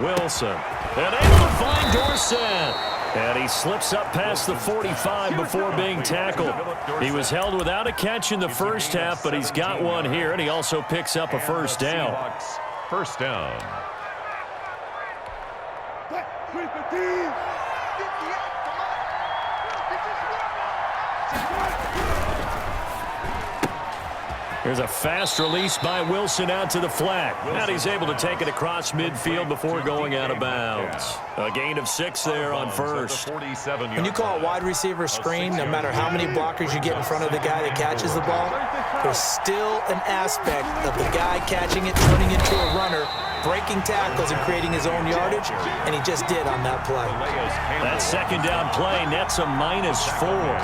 Wilson, and able to find Dorsett. And he slips up past the 45 before being tackled. He was held without a catch in the first half, but he's got one here, and he also picks up a first down. First down. Here's a fast release by Wilson out to the flat. And he's able to take it across midfield before going out of bounds. A gain of 6 there on first. When you call a wide receiver screen, no matter how many blockers you get in front of the guy that catches the ball, there's still an aspect of the guy catching it, turning into a runner, breaking tackles and creating his own yardage, and he just did on that play. That second down play nets a -4.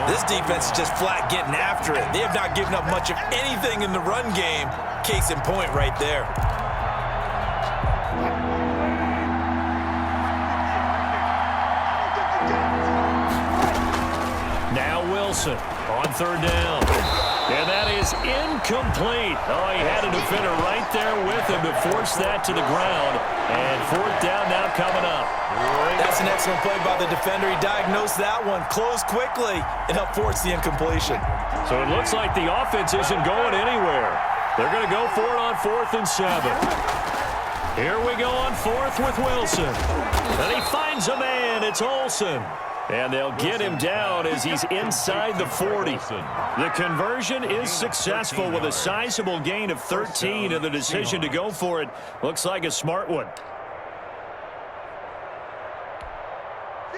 This defense is just flat getting after it. They have not given up much of anything in the run game. Case in point right there. Now Wilson on third down. And that is incomplete. Oh, he had a defender right there with him to force that to the ground. And fourth down now coming up. That's an excellent play by the defender. He diagnosed that one, closed quickly, and helped force the incompletion. So it looks like the offense isn't going anywhere. They're going to go for it on 4th and 7. Here we go on 4th with Wilson. And he finds a man. It's Olsen. And they'll get him down as he's inside the 40. The conversion is successful with a sizable gain of 13, and the decision to go for it looks like a smart one.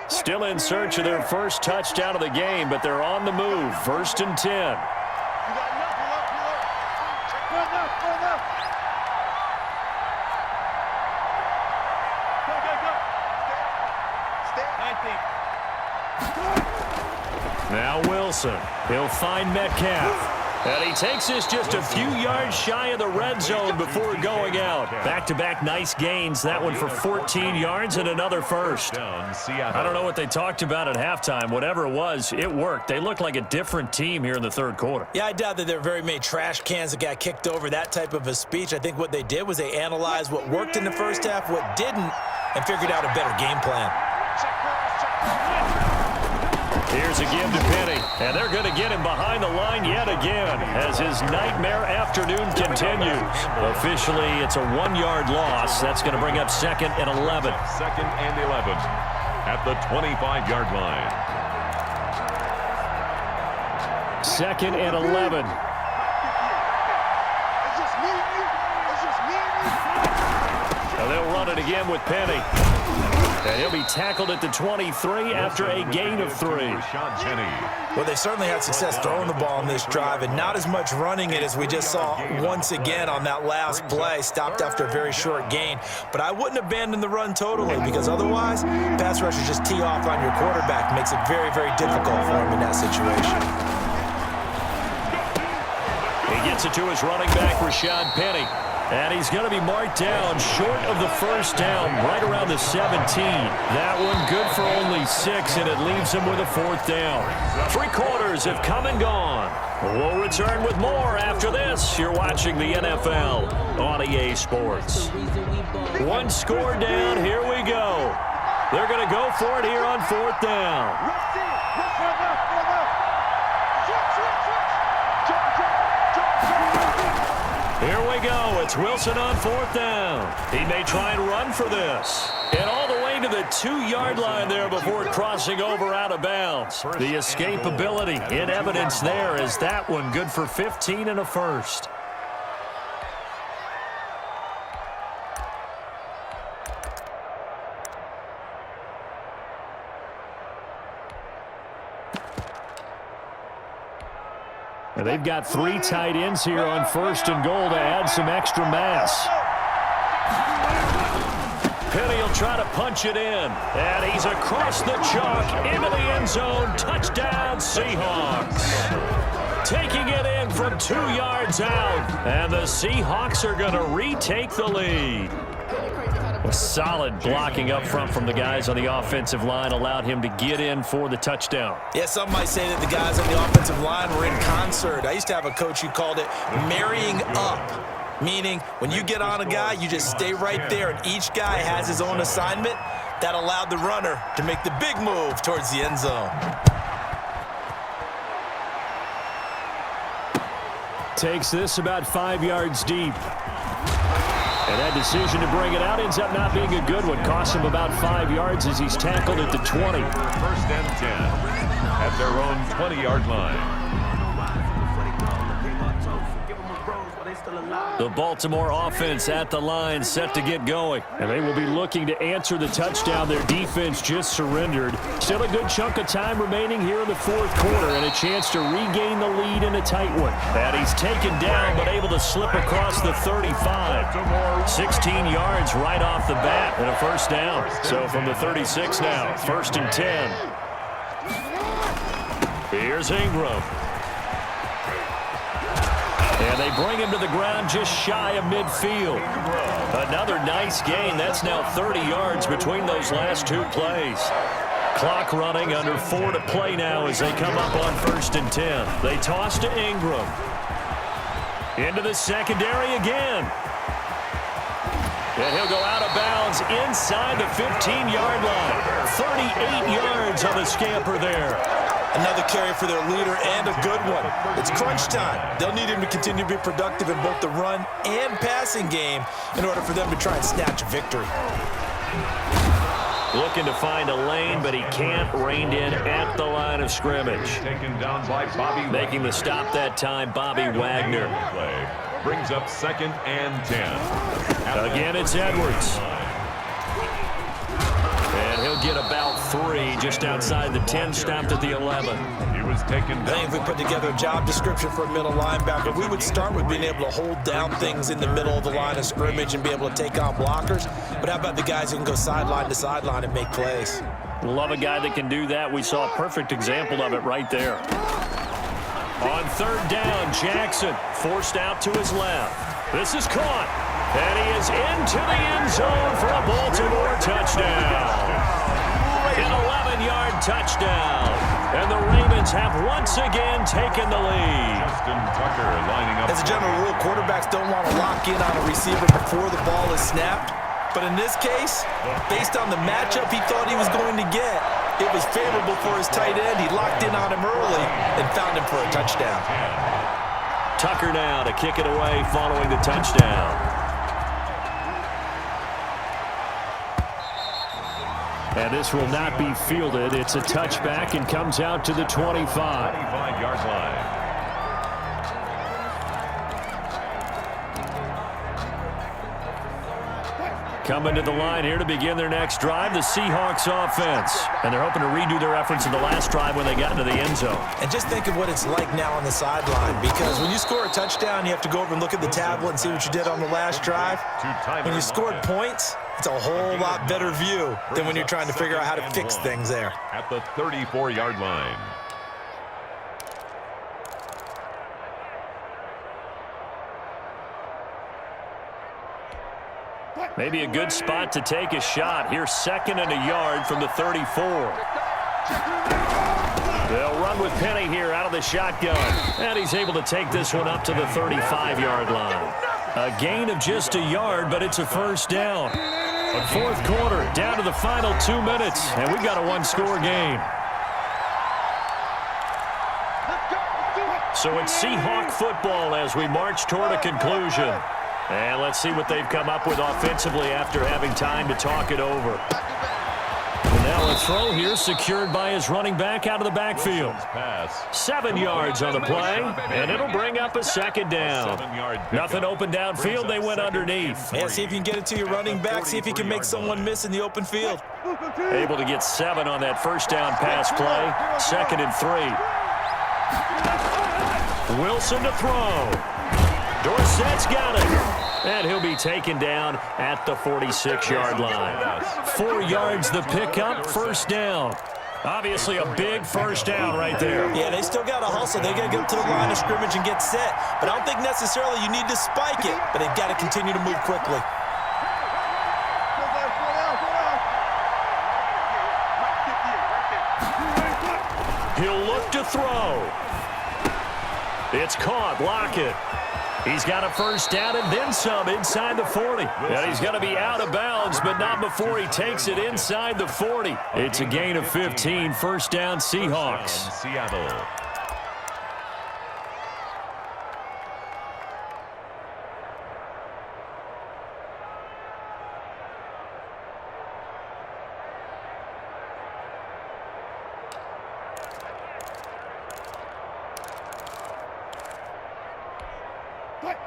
Still in search of their first touchdown of the game, but they're on the move. 1st and 10. Now Wilson. He'll find Metcalf. And he takes this just a few yards shy of the red zone before going out. Back-to-back nice gains. That one for 14 yards and another first. I don't know what they talked about at halftime. Whatever it was, it worked. They look like a different team here in the third quarter. Yeah, I doubt that there are very many trash cans that got kicked over, that type of a speech. I think what they did was they analyzed what worked in the first half, what didn't, and figured out a better game plan. Here's a give to Penny, and they're going to get him behind the line yet again as his nightmare afternoon continues. Officially, it's a 1-yard loss. That's going to bring up 2nd and 11. 2nd and 11 at the 25-yard line. 2nd and 11. And they'll run it again with Penny. And he'll be tackled at the 23 after a gain of 3. Well, they certainly had success throwing the ball on this drive, and not as much running it as we just saw once again on that last play. Stopped after a very short gain. But I wouldn't abandon the run totally, because otherwise, pass rushers just tee off on your quarterback. Makes it very, very difficult for him in that situation. He gets it to his running back, Rashad Penny. And he's going to be marked down short of the first down, right around the 17. That one good for only 6, and it leaves him with a 4th down. 3 quarters have come and gone. We'll return with more after this. You're watching the NFL on EA Sports. 1 score down. Here we go. They're going to go for it here on 4th down. Here we go. It's Wilson on 4th down. He may try and run for this. And all the way to the 2-yard line there before crossing over out of bounds. The escapability in evidence there is that one good for 15 and a first. And they've got 3 tight ends here on 1st and goal to add some extra mass. Penny will try to punch it in. And he's across the chalk into the end zone. Touchdown, Seahawks. Taking it in from 2 yards out. And the Seahawks are going to retake the lead. Solid blocking up front from the guys on the offensive line allowed him to get in for the touchdown. Yeah, some might say that the guys on the offensive line were in concert. I used to have a coach who called it marrying up. Meaning, when you get on a guy, you just stay right there, and each guy has his own assignment. That allowed the runner to make the big move towards the end zone. Takes this about 5 yards deep. And that decision to bring it out ends up not being a good one. Costs him about 5 yards as he's tackled at the 20. First and 10 at their own 20-yard line. The Baltimore offense at the line, set to get going. And they will be looking to answer the touchdown their defense just surrendered. Still a good chunk of time remaining here in the fourth quarter and a chance to regain the lead in a tight one. And he's taken down but able to slip across the 35. 16 yards right off the bat and a first down. So from the 36 now, first and 10. Here's Ingram. And they bring him to the ground just shy of midfield. Another nice gain. That's now 30 yards between those last two plays. Clock running, under 4 to play now as they come up on first and 10. They toss to Ingram. Into the secondary again. And he'll go out of bounds inside the 15-yard line. 38 yards on the scamper there. Another carry for their leader and a good one. It's crunch time. They'll need him to continue to be productive in both the run and passing game in order for them to try and snatch a victory. Looking to find a lane, but he can't. Reined in at the line of scrimmage. Taken down by Bobby. Making the stop that time, Bobby Wagner. Brings up second and 10. Again, it's Edwards. And he'll get about 3 just outside the 10, stopped at the 11. He was taken down. I think if we put together a job description for a middle linebacker, we would start with being able to hold down things in the middle of the line of scrimmage and be able to take on blockers. But how about the guys who can go sideline to sideline and make plays? Love a guy that can do that. We saw a perfect example of it right there. On third down, Jackson forced out to his left. This is caught. And he is into the end zone for a Baltimore touchdown. An 11-yard touchdown. And the Ravens have once again taken the lead. Justin Tucker lining up. As a general rule, quarterbacks don't want to lock in on a receiver before the ball is snapped. But in this case, based on the matchup he thought he was going to get, it was favorable for his tight end. He locked in on him early and found him for a touchdown. Tucker now to kick it away following the touchdown. And this will not be fielded. It's a touchback and comes out to the 25. 25-yard line. Coming to the line here to begin their next drive, the Seahawks offense. And they're hoping to redo their efforts in the last drive when they got into the end zone. And just think of what it's like now on the sideline, because when you score a touchdown, you have to go over and look at the tablet and see what you did on the last drive. When you scored points, it's a whole lot better view than when you're trying to figure out how to fix things there. At the 34-yard line. Maybe a good spot to take a shot. Here's second and a yard from the 34. They'll run with Penny here out of the shotgun. And he's able to take this one up to the 35-yard line. A gain of just a yard, but it's a first down. Fourth quarter, down to the final 2 minutes, and we've got a one-score game. So it's Seahawk football as we march toward a conclusion. And let's see what they've come up with offensively after having time to talk it over. And now a throw here secured by his running back out of the backfield. 7 yards on the play, and it'll bring up a second down. Nothing open downfield. They went underneath. Yeah, see if you can get it to your running back. See if you can make someone miss in the open field. Able to get 7 on that first down pass play. Second and 3. Wilson to throw. Dorsett's got it. And he'll be taken down at the 46-yard line. 4 yards the pickup, first down. Obviously a big first down right there. Yeah, they still got to hustle. They got to get to the line of scrimmage and get set. But I don't think necessarily you need to spike it, but they've got to continue to move quickly. He'll look to throw. It's caught. Lockett. He's got a first down and then some inside the 40. And he's going to be out of bounds, but not before he takes it inside the 40. It's a gain of 15, first down Seahawks. Seattle.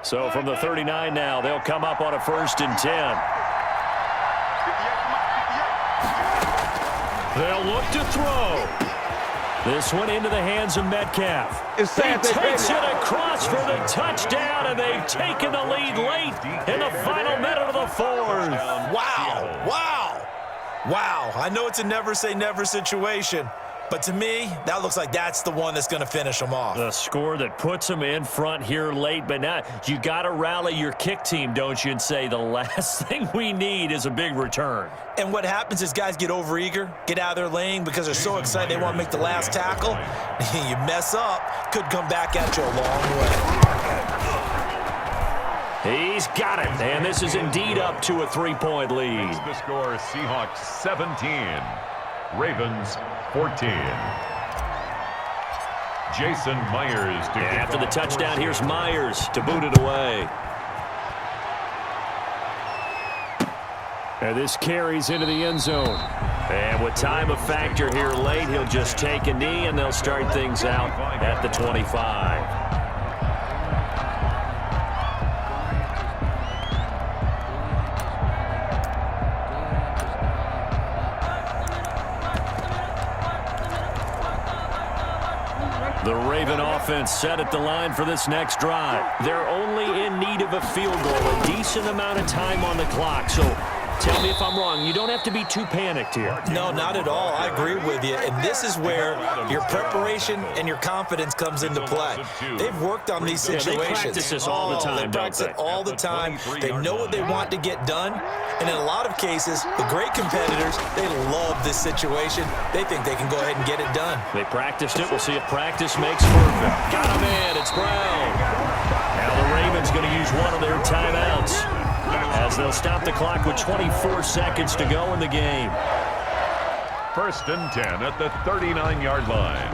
So from the 39 now, they'll come up on a 1st and 10. They'll look to throw. This one into the hands of Metcalf. He takes it across for the touchdown, and they've taken the lead late in the final minute of the 4th. Wow, wow, wow. I know it's a never say never situation, but to me, that looks like that's the one that's going to finish them off. The score that puts them in front here late, but now you got to rally your kick team, don't you, and say the last thing we need is a big return. And what happens is guys get overeager, get out of their lane because they're so excited they want to make the last tackle. You mess up, could come back at you a long way. He's got it, and this is indeed up to a 3-point lead. The score, Seahawks 17, Ravens 14. Jason Myers to after the touchdown, here's Myers to boot it away. And this carries into the end zone. And with time a factor here late, he'll just take a knee, and they'll start things out at the 25. The Raven offense set at the line for this next drive. They're only in need of a field goal, a decent amount of time on the clock. So tell me if I'm wrong. You don't have to be too panicked here. No, not at all. I agree with you. And this is where your preparation and your confidence comes into play. They've worked on these situations. They practice this all the time, They practice it all the time. They know what they want to get done. And in a lot of cases, the great competitors, they love this situation. They think they can go ahead and get it done. They practiced it. We'll see if practice makes perfect. Got him in. It's Brown. Now the Ravens going to use one of their timeouts as they'll stop the clock with 24 seconds to go in the game. 1st and 10 at the 39-yard line.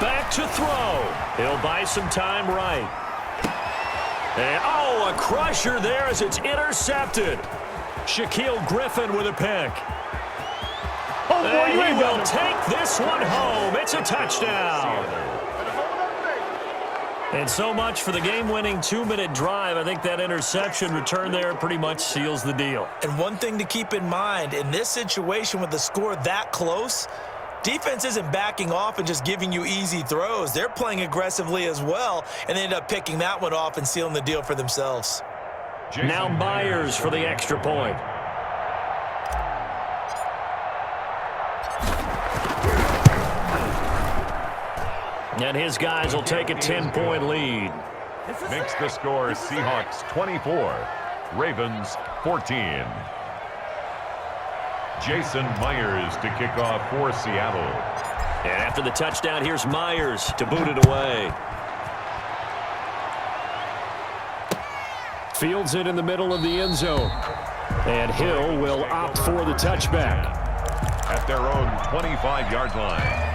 Back to throw. He'll buy some time right. And, oh, a crusher there as it's intercepted. Shaquille Griffin with a pick. And he will take this one home. It's a touchdown. And so much for the game-winning 2-minute drive. I think that interception return there pretty much seals the deal. And one thing to keep in mind, in this situation with the score that close, defense isn't backing off and just giving you easy throws. They're playing aggressively as well, and they end up picking that one off and sealing the deal for themselves. Now Myers for the extra point. And his guys will take a 10-point lead. Makes the score Seahawks 24, Ravens 14. Jason Myers to kick off for Seattle. And after the touchdown, here's Myers to boot it away. Fields it in the middle of the end zone. And Hill will opt for the touchback. At their own 25-yard line.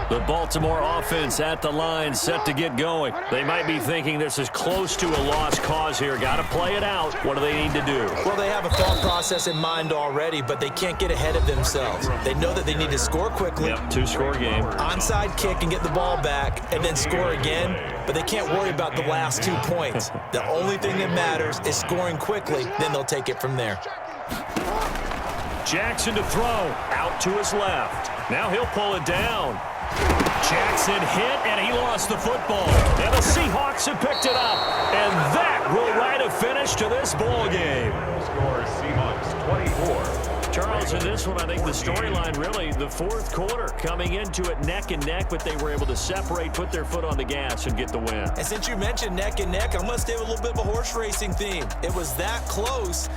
The Baltimore offense at the line, set to get going. They might be thinking this is close to a lost cause here. Got to play it out. What do they need to do? Well, they have a thought process in mind already, but they can't get ahead of themselves. They know that they need to score quickly. Yep, 2-score game. Onside kick and get the ball back and then score again, but they can't worry about the last 2 points. The only thing that matters is scoring quickly, then they'll take it from there. Jackson to throw. Out to his left. Now he'll pull it down. Jackson hit, and he lost the football. And the Seahawks have picked it up. And that will write a finish to this ball game. Score Seahawks 24. Charles, in this one, I think the storyline really, the fourth quarter, coming into it neck and neck, but they were able to separate, put their foot on the gas, and get the win. And since you mentioned neck and neck, I'm going to stay with a little bit of a horse racing theme. It was that close.